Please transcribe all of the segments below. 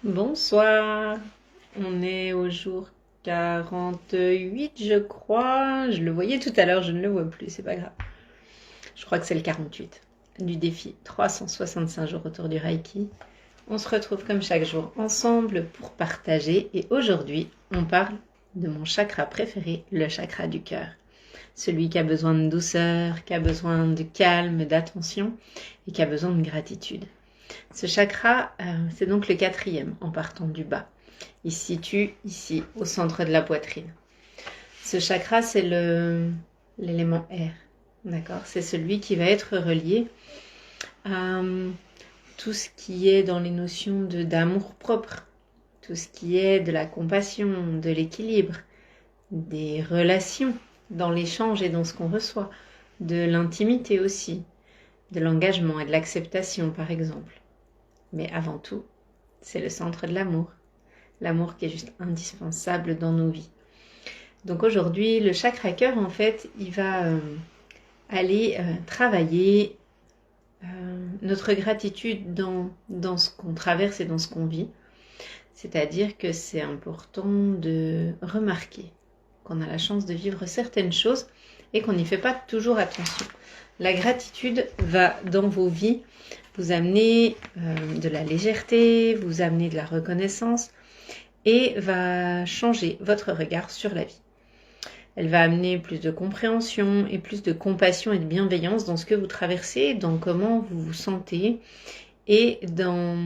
Bonsoir, on est au jour 48 je crois, je le voyais tout à l'heure, je ne le vois plus, c'est pas grave. Je crois que c'est le 48 du défi 365 jours autour du Reiki. On se retrouve comme chaque jour ensemble pour partager et aujourd'hui on parle de mon chakra préféré, le chakra du cœur. Celui qui a besoin de douceur, qui a besoin de calme, d'attention et qui a besoin de gratitude. Ce chakra, c'est donc le quatrième en partant du bas. Il se situe ici, au centre de la poitrine. Ce chakra, c'est l'élément air. D'accord ? C'est celui qui va être relié à tout ce qui est dans les notions d'amour propre, tout ce qui est de la compassion, de l'équilibre, des relations dans l'échange et dans ce qu'on reçoit, de l'intimité aussi, de l'engagement et de l'acceptation par exemple. Mais avant tout, c'est le centre de l'amour. L'amour qui est juste indispensable dans nos vies. Donc aujourd'hui, le chakra cœur, en fait, il va aller travailler notre gratitude dans ce qu'on traverse et dans ce qu'on vit. C'est-à-dire que c'est important de remarquer qu'on a la chance de vivre certaines choses et qu'on n'y fait pas toujours attention. La gratitude va, dans vos vies, vous amener de la légèreté, vous amener de la reconnaissance et va changer votre regard sur la vie. Elle va amener plus de compréhension et plus de compassion et de bienveillance dans ce que vous traversez, dans comment vous vous sentez et dans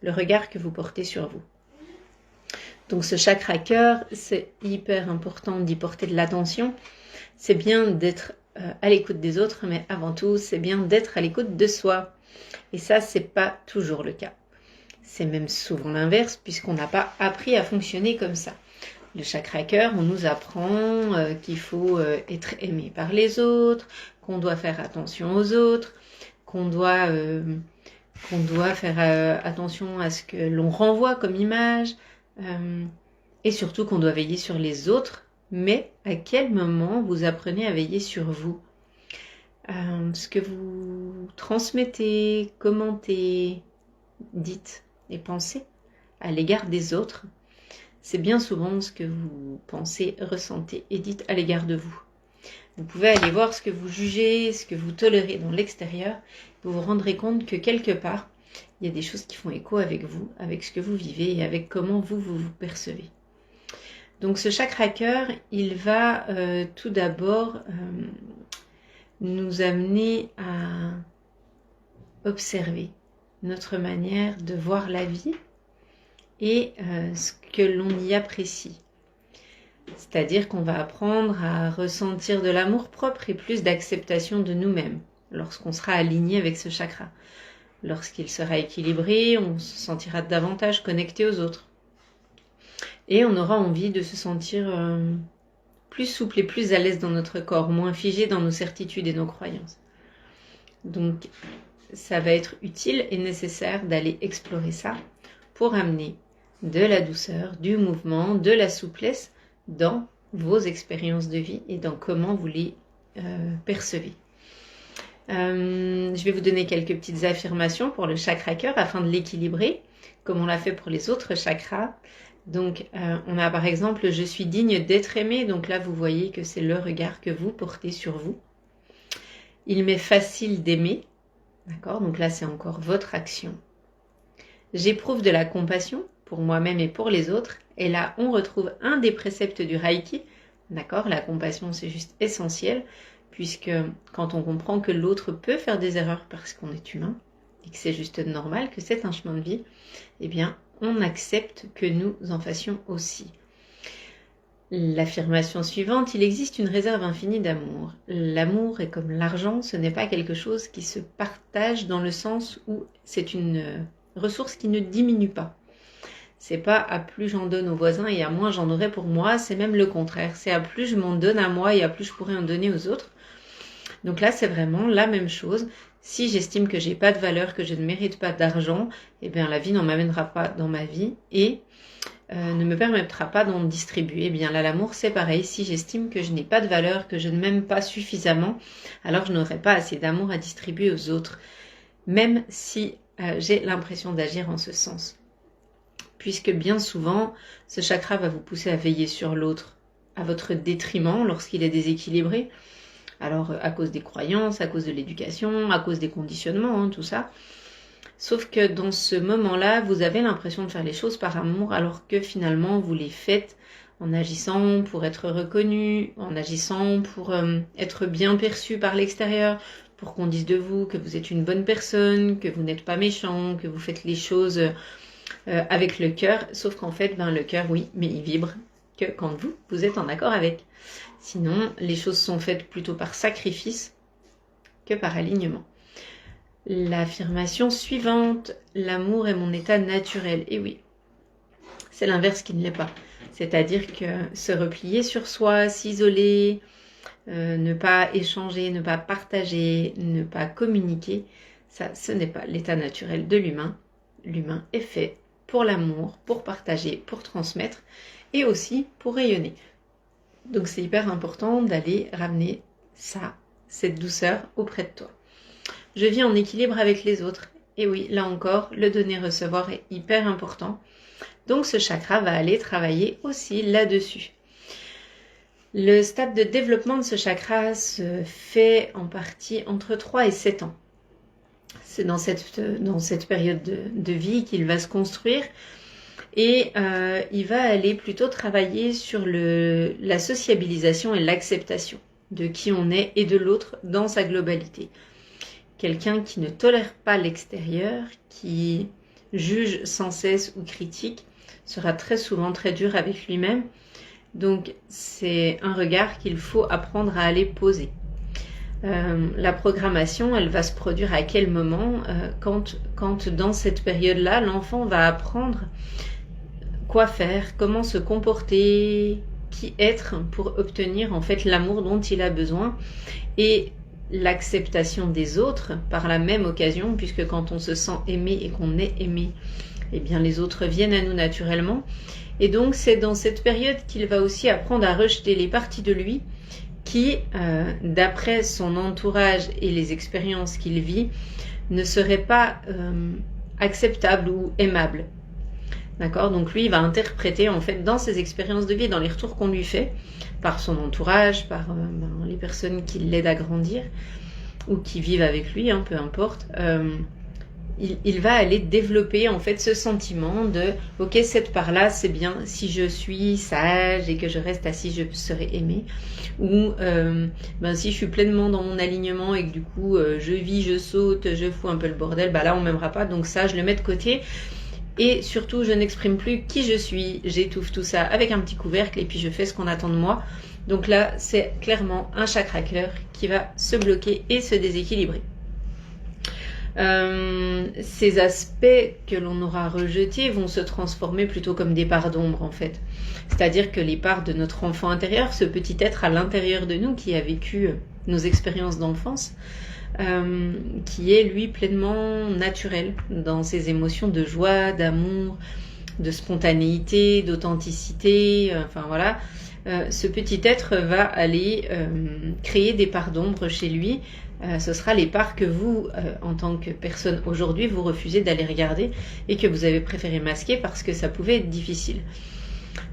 le regard que vous portez sur vous. Donc ce chakra cœur, c'est hyper important d'y porter de l'attention. C'est bien d'être à l'écoute des autres, mais avant tout, c'est bien d'être à l'écoute de soi. Et ça, c'est pas toujours le cas. C'est même souvent l'inverse, puisqu'on n'a pas appris à fonctionner comme ça. Le chakra cœur, on nous apprend qu'il faut être aimé par les autres, qu'on doit faire attention aux autres, qu'on doit faire attention à ce que l'on renvoie comme image, et surtout qu'on doit veiller sur les autres. Mais à quel moment vous apprenez à veiller sur vous ? Ce que vous transmettez, commentez, dites et pensez à l'égard des autres, c'est bien souvent ce que vous pensez, ressentez et dites à l'égard de vous. Vous pouvez aller voir ce que vous jugez, ce que vous tolérez dans l'extérieur, vous vous rendrez compte que quelque part, il y a des choses qui font écho avec vous, avec ce que vous vivez et avec comment vous percevez. Donc ce chakra cœur, il va tout d'abord nous amener à observer notre manière de voir la vie et ce que l'on y apprécie. C'est-à-dire qu'on va apprendre à ressentir de l'amour-propre et plus d'acceptation de nous-mêmes lorsqu'on sera aligné avec ce chakra. Lorsqu'il sera équilibré, on se sentira davantage connecté aux autres. Et on aura envie de se sentir plus souple et plus à l'aise dans notre corps, moins figé dans nos certitudes et nos croyances. Donc, ça va être utile et nécessaire d'aller explorer ça pour amener de la douceur, du mouvement, de la souplesse dans vos expériences de vie et dans comment vous les percevez. Je vais vous donner quelques petites affirmations pour le chakra cœur afin de l'équilibrer, comme on l'a fait pour les autres chakras. Donc, on a par exemple « Je suis digne d'être aimé ». Donc là, vous voyez que c'est le regard que vous portez sur vous. « Il m'est facile d'aimer ». D'accord ? Donc là, c'est encore votre action. « J'éprouve de la compassion pour moi-même et pour les autres ». Et là, on retrouve un des préceptes du Reiki. D'accord ? La compassion, c'est juste essentiel, puisque quand on comprend que l'autre peut faire des erreurs parce qu'on est humain, et que c'est juste normal, que c'est un chemin de vie, eh bien, on accepte que nous en fassions aussi. L'affirmation suivante, il existe une réserve infinie d'amour. L'amour est comme l'argent, ce n'est pas quelque chose qui se partage dans le sens où c'est une ressource qui ne diminue pas. C'est pas à plus j'en donne aux voisins et à moins j'en aurai pour moi, c'est même le contraire. C'est à plus je m'en donne à moi et à plus je pourrai en donner aux autres. Donc là, c'est vraiment la même chose. Si j'estime que j'ai pas de valeur, que je ne mérite pas d'argent, eh bien la vie n'en m'amènera pas dans ma vie et ne me permettra pas d'en distribuer. Eh bien là, l'amour, c'est pareil. Si j'estime que je n'ai pas de valeur, que je ne m'aime pas suffisamment, alors je n'aurai pas assez d'amour à distribuer aux autres, même si j'ai l'impression d'agir en ce sens. puisque bien souvent, ce chakra va vous pousser à veiller sur l'autre à votre détriment lorsqu'il est déséquilibré. Alors, à cause des croyances, à cause de l'éducation, à cause des conditionnements, hein, tout ça. Sauf que dans ce moment-là, vous avez l'impression de faire les choses par amour, alors que finalement, vous les faites en agissant pour être reconnu, en agissant pour être bien perçu par l'extérieur, pour qu'on dise de vous que vous êtes une bonne personne, que vous n'êtes pas méchant, que vous faites les choses avec le cœur. Sauf qu'en fait, le cœur, oui, mais il vibre que quand vous êtes en accord avec. Sinon, les choses sont faites plutôt par sacrifice que par alignement. L'affirmation suivante, l'amour est mon état naturel. Et oui, c'est l'inverse qui ne l'est pas. C'est-à-dire que se replier sur soi, s'isoler, ne pas échanger, ne pas partager, ne pas communiquer, ça, ce n'est pas l'état naturel de l'humain. L'humain est fait pour l'amour, pour partager, pour transmettre et aussi pour rayonner. Donc c'est hyper important d'aller ramener ça, cette douceur auprès de toi. Je vis en équilibre avec les autres. Et oui, là encore, le donner-recevoir est hyper important. Donc ce chakra va aller travailler aussi là-dessus. Le stade de développement de ce chakra se fait en partie entre 3 et 7 ans. C'est dans cette période de vie qu'il va se construire. Et il va aller plutôt travailler sur la sociabilisation et l'acceptation de qui on est et de l'autre dans sa globalité. Quelqu'un qui ne tolère pas l'extérieur, qui juge sans cesse ou critique, sera très souvent très dur avec lui-même. Donc c'est un regard qu'il faut apprendre à aller poser. La programmation, elle va se produire à quel moment quand dans cette période-là, l'enfant va apprendre quoi faire, comment se comporter, qui être pour obtenir en fait l'amour dont il a besoin et l'acceptation des autres par la même occasion, puisque quand on se sent aimé et qu'on est aimé, eh bien les autres viennent à nous naturellement. Et donc c'est dans cette période qu'il va aussi apprendre à rejeter les parties de lui qui, d'après son entourage et les expériences qu'il vit, ne seraient pas acceptables ou aimables. D'accord ? Donc lui, il va interpréter en fait dans ses expériences de vie, dans les retours qu'on lui fait, par son entourage, par les personnes qui l'aident à grandir ou qui vivent avec lui, hein, peu importe. Il va aller développer en fait ce sentiment de ok, cette part-là c'est bien, si je suis sage et que je reste assis je serai aimé, ou si je suis pleinement dans mon alignement et que du coup je vis, je saute, je fous un peu le bordel, là on m'aimera pas, donc ça je le mets de côté. Et surtout, je n'exprime plus qui je suis, j'étouffe tout ça avec un petit couvercle et puis je fais ce qu'on attend de moi. Donc là, c'est clairement un chakra cœur qui va se bloquer et se déséquilibrer. Ces aspects que l'on aura rejetés vont se transformer plutôt comme des parts d'ombre en fait. C'est-à-dire que les parts de notre enfant intérieur, ce petit être à l'intérieur de nous qui a vécu nos expériences d'enfance, qui est lui pleinement naturel dans ses émotions de joie, d'amour, de spontanéité, d'authenticité, ce petit être va aller créer des parts d'ombre chez lui. Ce sera les parts que vous, en tant que personne aujourd'hui, vous refusez d'aller regarder et que vous avez préféré masquer parce que ça pouvait être difficile.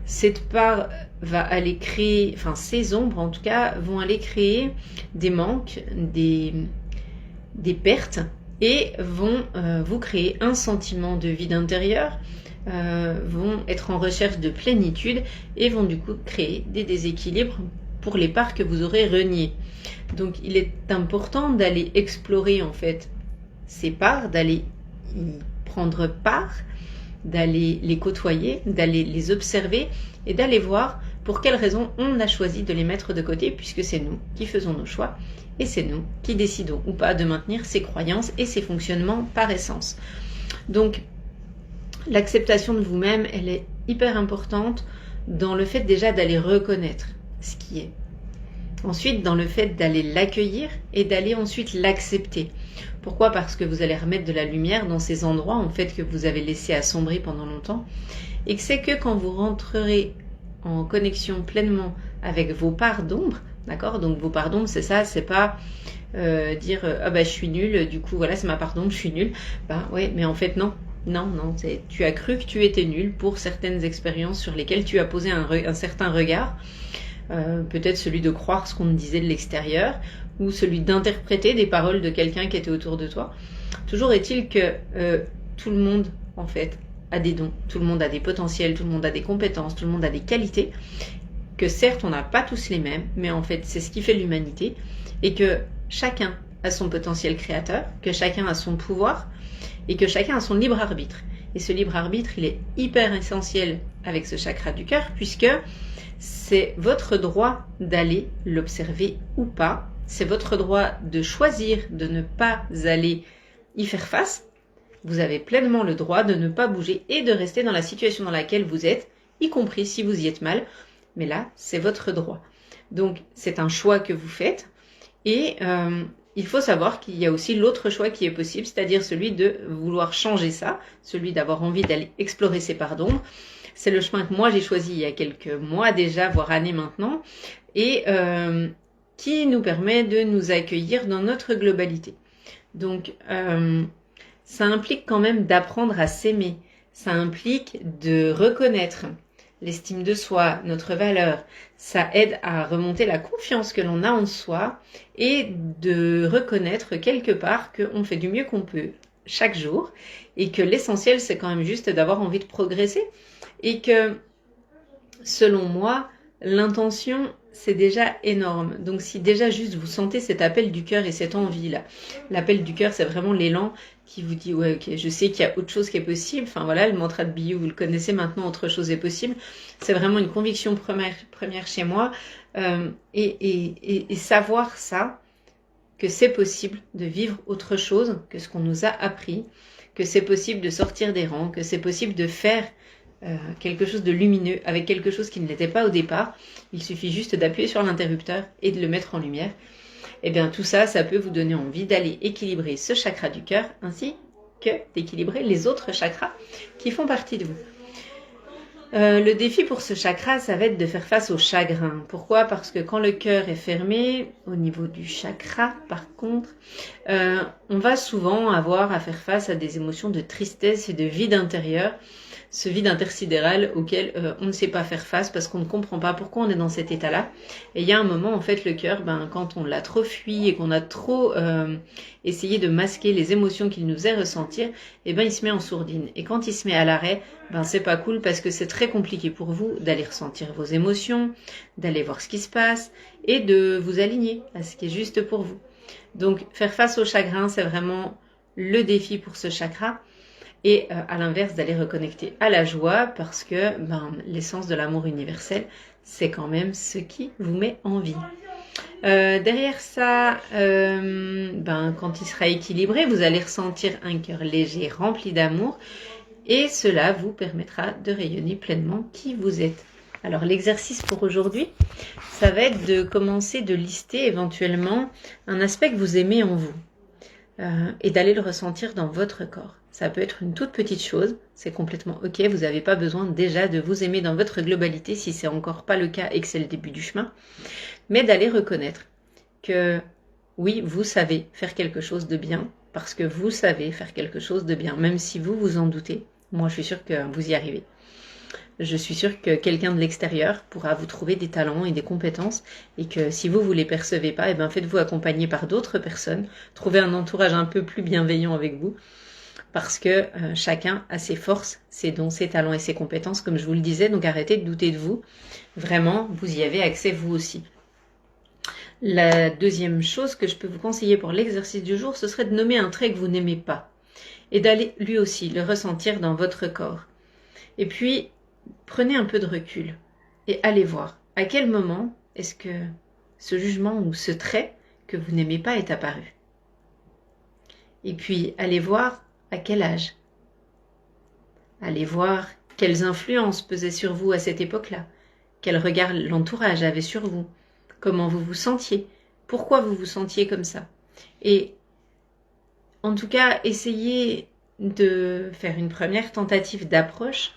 Cette part va aller créer, ces ombres en tout cas, vont aller créer des manques, des pertes et vont vous créer un sentiment de vide intérieur, vont être en recherche de plénitude et vont du coup créer des déséquilibres pour les parts que vous aurez reniées. Donc il est important d'aller explorer en fait ces parts, d'aller y prendre part, d'aller les côtoyer, d'aller les observer et d'aller voir pour quelles raisons on a choisi de les mettre de côté, puisque c'est nous qui faisons nos choix et c'est nous qui décidons ou pas de maintenir ces croyances et ces fonctionnements par essence. Donc l'acceptation de vous-même, elle est hyper importante dans le fait déjà d'aller reconnaître ce qui est. Ensuite, dans le fait d'aller l'accueillir et d'aller ensuite l'accepter. Pourquoi ? Parce que vous allez remettre de la lumière dans ces endroits en fait que vous avez laissés assombris pendant longtemps et que c'est que quand vous rentrerez en connexion pleinement avec vos parts d'ombre, d'accord ? Donc vos parts d'ombre, c'est ça, c'est pas dire je suis nulle, du coup voilà c'est ma part d'ombre, je suis nulle. Ouais, mais en fait non. Non, non, tu as cru que tu étais nul pour certaines expériences sur lesquelles tu as posé un certain regard. Peut-être celui de croire ce qu'on te disait de l'extérieur, ou celui d'interpréter des paroles de quelqu'un qui était autour de toi. Toujours est-il que tout le monde, en fait, a des dons, tout le monde a des potentiels, tout le monde a des compétences, tout le monde a des qualités, que certes, on n'a pas tous les mêmes, mais en fait, c'est ce qui fait l'humanité, et que chacun a son potentiel créateur, que chacun a son pouvoir, et que chacun a son libre arbitre. Et ce libre arbitre, il est hyper essentiel avec ce chakra du cœur, puisque c'est votre droit d'aller l'observer ou pas. C'est votre droit de choisir de ne pas aller y faire face. Vous avez pleinement le droit de ne pas bouger et de rester dans la situation dans laquelle vous êtes, y compris si vous y êtes mal. Mais là, c'est votre droit. Donc, c'est un choix que vous faites. Et il faut savoir qu'il y a aussi l'autre choix qui est possible, c'est-à-dire celui de vouloir changer ça, celui d'avoir envie d'aller explorer ses parts d'ombre. C'est le chemin que moi j'ai choisi il y a quelques mois déjà, voire années maintenant, et qui nous permet de nous accueillir dans notre globalité. Donc, ça implique quand même d'apprendre à s'aimer. Ça implique de reconnaître l'estime de soi, notre valeur. Ça aide à remonter la confiance que l'on a en soi et de reconnaître quelque part qu'on fait du mieux qu'on peut chaque jour et que l'essentiel, c'est quand même juste d'avoir envie de progresser et que, selon moi, l'intention, c'est déjà énorme. Donc si déjà juste vous sentez cet appel du cœur et cette envie-là, l'appel du cœur, c'est vraiment l'élan qui vous dit, ouais, ok, je sais qu'il y a autre chose qui est possible. Enfin voilà, le mantra de Biyu, vous le connaissez maintenant, autre chose est possible. C'est vraiment une conviction première chez moi. Et savoir ça, que c'est possible de vivre autre chose que ce qu'on nous a appris, que c'est possible de sortir des rangs, que c'est possible de faire quelque chose de lumineux avec quelque chose qui ne l'était pas au départ. Il suffit juste d'appuyer sur l'interrupteur et de le mettre en lumière. Et bien tout ça, ça peut vous donner envie d'aller équilibrer ce chakra du cœur ainsi que d'équilibrer les autres chakras qui font partie de vous. Le défi pour ce chakra, ça va être de faire face au chagrin. Pourquoi? Parce que quand le cœur est fermé, au niveau du chakra, par contre, on va souvent avoir à faire face à des émotions de tristesse et de vide intérieur, ce vide intersidéral auquel on ne sait pas faire face parce qu'on ne comprend pas pourquoi on est dans cet état-là. Et il y a un moment, en fait, le cœur, quand on l'a trop fui et qu'on a trop essayé de masquer les émotions qu'il nous est ressentir, il se met en sourdine. Et quand il se met à l'arrêt, c'est pas cool parce que c'est très compliqué pour vous d'aller ressentir vos émotions, d'aller voir ce qui se passe et de vous aligner à ce qui est juste pour vous. Donc, faire face au chagrin, c'est vraiment le défi pour ce chakra. Et à l'inverse, d'aller reconnecter à la joie parce que l'essence de l'amour universel, c'est quand même ce qui vous met en vie. Derrière ça, quand il sera équilibré, vous allez ressentir un cœur léger, rempli d'amour. Et cela vous permettra de rayonner pleinement qui vous êtes. Alors l'exercice pour aujourd'hui, ça va être de commencer de lister éventuellement un aspect que vous aimez en vous et d'aller le ressentir dans votre corps. Ça peut être une toute petite chose, c'est complètement ok, vous n'avez pas besoin déjà de vous aimer dans votre globalité si c'est encore pas le cas et que c'est le début du chemin, mais d'aller reconnaître que oui, vous savez faire quelque chose de bien, parce que vous savez faire quelque chose de bien, même si vous vous en doutez. Moi, je suis sûre que vous y arrivez. Je suis sûre que quelqu'un de l'extérieur pourra vous trouver des talents et des compétences et que si vous ne les percevez pas, faites-vous accompagner par d'autres personnes. Trouvez un entourage un peu plus bienveillant avec vous parce que chacun a ses forces, ses dons, ses talents et ses compétences, comme je vous le disais. Donc arrêtez de douter de vous. Vraiment, vous y avez accès vous aussi. La deuxième chose que je peux vous conseiller pour l'exercice du jour, ce serait de nommer un trait que vous n'aimez pas et d'aller lui aussi le ressentir dans votre corps. Et puis, prenez un peu de recul et allez voir à quel moment est-ce que ce jugement ou ce trait que vous n'aimez pas est apparu. Et puis, allez voir à quel âge. Allez voir quelles influences pesaient sur vous à cette époque-là. Quel regard l'entourage avait sur vous. Comment vous vous sentiez. Pourquoi vous vous sentiez comme ça. Et en tout cas, essayez de faire une première tentative d'approche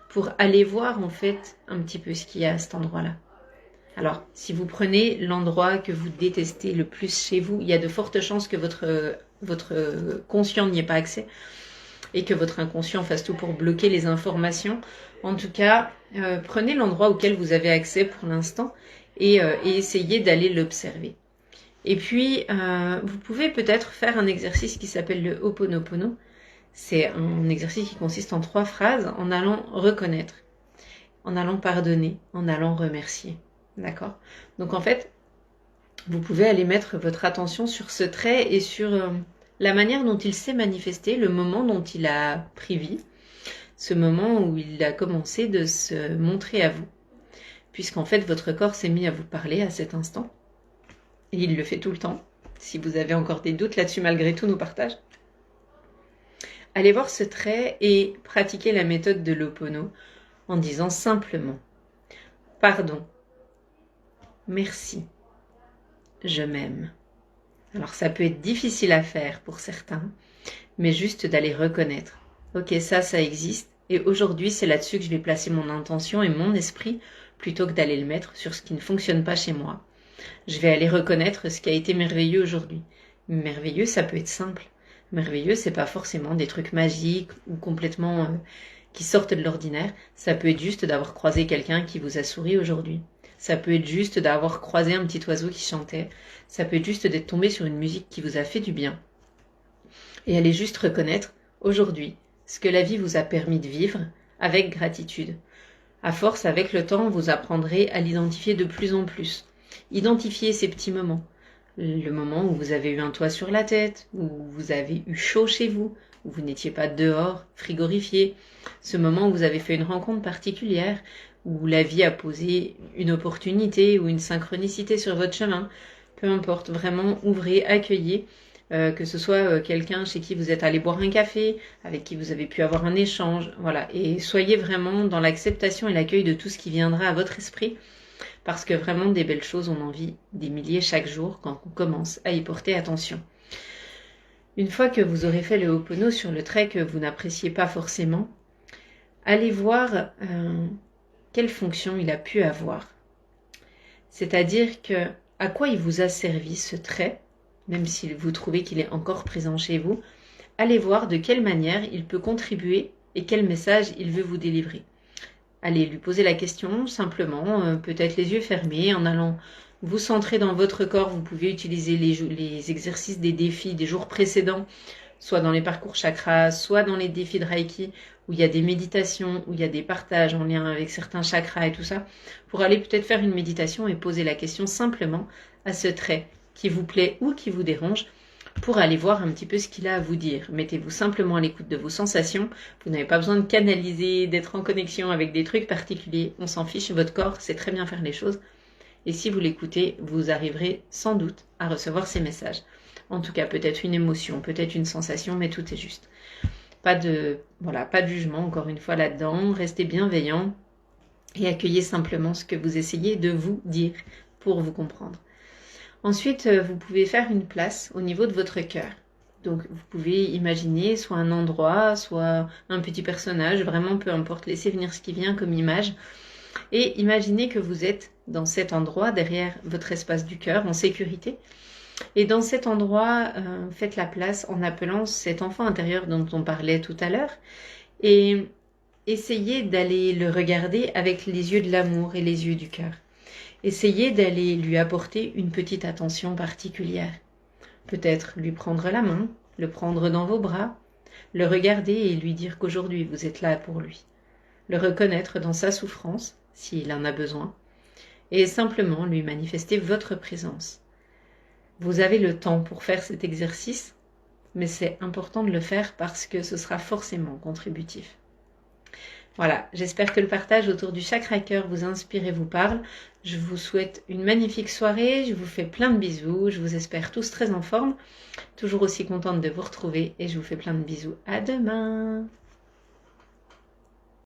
pour aller voir en fait un petit peu ce qu'il y a à cet endroit-là. Alors, si vous prenez l'endroit que vous détestez le plus chez vous, il y a de fortes chances que votre conscient n'y ait pas accès. et que votre inconscient fasse tout pour bloquer les informations. En tout cas, prenez l'endroit auquel vous avez accès pour l'instant et essayez d'aller l'observer. Et puis, vous pouvez peut-être faire un exercice qui s'appelle le Ho'oponopono. C'est un exercice qui consiste en 3 phrases en allant reconnaître, en allant pardonner, en allant remercier. D'accord? Donc en fait, vous pouvez aller mettre votre attention sur ce trait et sur la manière dont il s'est manifesté, le moment dont il a pris vie, ce moment où il a commencé de se montrer à vous. Puisqu'en fait, votre corps s'est mis à vous parler à cet instant. Et il le fait tout le temps. Si vous avez encore des doutes là-dessus, malgré tout, nous partage. Allez voir ce trait et pratiquez la méthode de l'Ho'opono en disant simplement « Pardon, merci, je m'aime ». Alors ça peut être difficile à faire pour certains, mais juste d'aller reconnaître. Ok, ça existe et aujourd'hui c'est là-dessus que je vais placer mon intention et mon esprit plutôt que d'aller le mettre sur ce qui ne fonctionne pas chez moi. Je vais aller reconnaître ce qui a été merveilleux aujourd'hui. Merveilleux, ça peut être simple. Merveilleux, c'est pas forcément des trucs magiques ou complètement qui sortent de l'ordinaire. Ça peut être juste d'avoir croisé quelqu'un qui vous a souri aujourd'hui. Ça peut être juste d'avoir croisé un petit oiseau qui chantait. Ça peut être juste d'être tombé sur une musique qui vous a fait du bien. Et allez juste reconnaître aujourd'hui ce que la vie vous a permis de vivre avec gratitude. À force, avec le temps, vous apprendrez à l'identifier de plus en plus. Identifiez ces petits moments. Le moment où vous avez eu un toit sur la tête, où vous avez eu chaud chez vous, où vous n'étiez pas dehors, frigorifié. Ce moment où vous avez fait une rencontre particulière, où la vie a posé une opportunité ou une synchronicité sur votre chemin. Peu importe, vraiment ouvrez, accueillez, que ce soit quelqu'un chez qui vous êtes allé boire un café, avec qui vous avez pu avoir un échange, voilà. Et soyez vraiment dans l'acceptation et l'accueil de tout ce qui viendra à votre esprit, parce que vraiment des belles choses, on en vit des milliers chaque jour quand on commence à y porter attention. Une fois que vous aurez fait le Ho'opono sur le trait que vous n'appréciez pas forcément, allez voir quelle fonction il a pu avoir. C'est-à-dire que à quoi il vous a servi ce trait, même si vous trouvez qu'il est encore présent chez vous, allez voir de quelle manière il peut contribuer et quel message il veut vous délivrer. Allez lui poser la question simplement, peut-être les yeux fermés, en allant vous centrer dans votre corps. Vous pouvez utiliser les exercices des défis des jours précédents, soit dans les parcours chakras, soit dans les défis de Reiki, où il y a des méditations, où il y a des partages en lien avec certains chakras et tout ça, pour aller peut-être faire une méditation et poser la question simplement à ce trait qui vous plaît ou qui vous dérange, pour aller voir un petit peu ce qu'il a à vous dire. Mettez-vous simplement à l'écoute de vos sensations. Vous n'avez pas besoin de canaliser, d'être en connexion avec des trucs particuliers. On s'en fiche, votre corps sait très bien faire les choses. Et si vous l'écoutez, vous arriverez sans doute à recevoir ces messages. En tout cas, peut-être une émotion, peut-être une sensation, mais tout est juste. Pas de jugement, encore une fois, là-dedans. Restez bienveillant et accueillez simplement ce que vous essayez de vous dire pour vous comprendre. Ensuite, vous pouvez faire une place au niveau de votre cœur. Donc, vous pouvez imaginer soit un endroit, soit un petit personnage, vraiment peu importe, laissez venir ce qui vient comme image. Et imaginez que vous êtes dans cet endroit, derrière votre espace du cœur, en sécurité. Et dans cet endroit, faites la place en appelant cet enfant intérieur dont on parlait tout à l'heure. Et essayez d'aller le regarder avec les yeux de l'amour et les yeux du cœur. Essayez d'aller lui apporter une petite attention particulière. Peut-être lui prendre la main, le prendre dans vos bras, le regarder et lui dire qu'aujourd'hui vous êtes là pour lui. Le reconnaître dans sa souffrance, s'il en a besoin, et simplement lui manifester votre présence. Vous avez le temps pour faire cet exercice, mais c'est important de le faire parce que ce sera forcément contributif. Voilà, j'espère que le partage autour du chakra cœur vous inspire et vous parle. Je vous souhaite une magnifique soirée, je vous fais plein de bisous, je vous espère tous très en forme, toujours aussi contente de vous retrouver et je vous fais plein de bisous. À demain!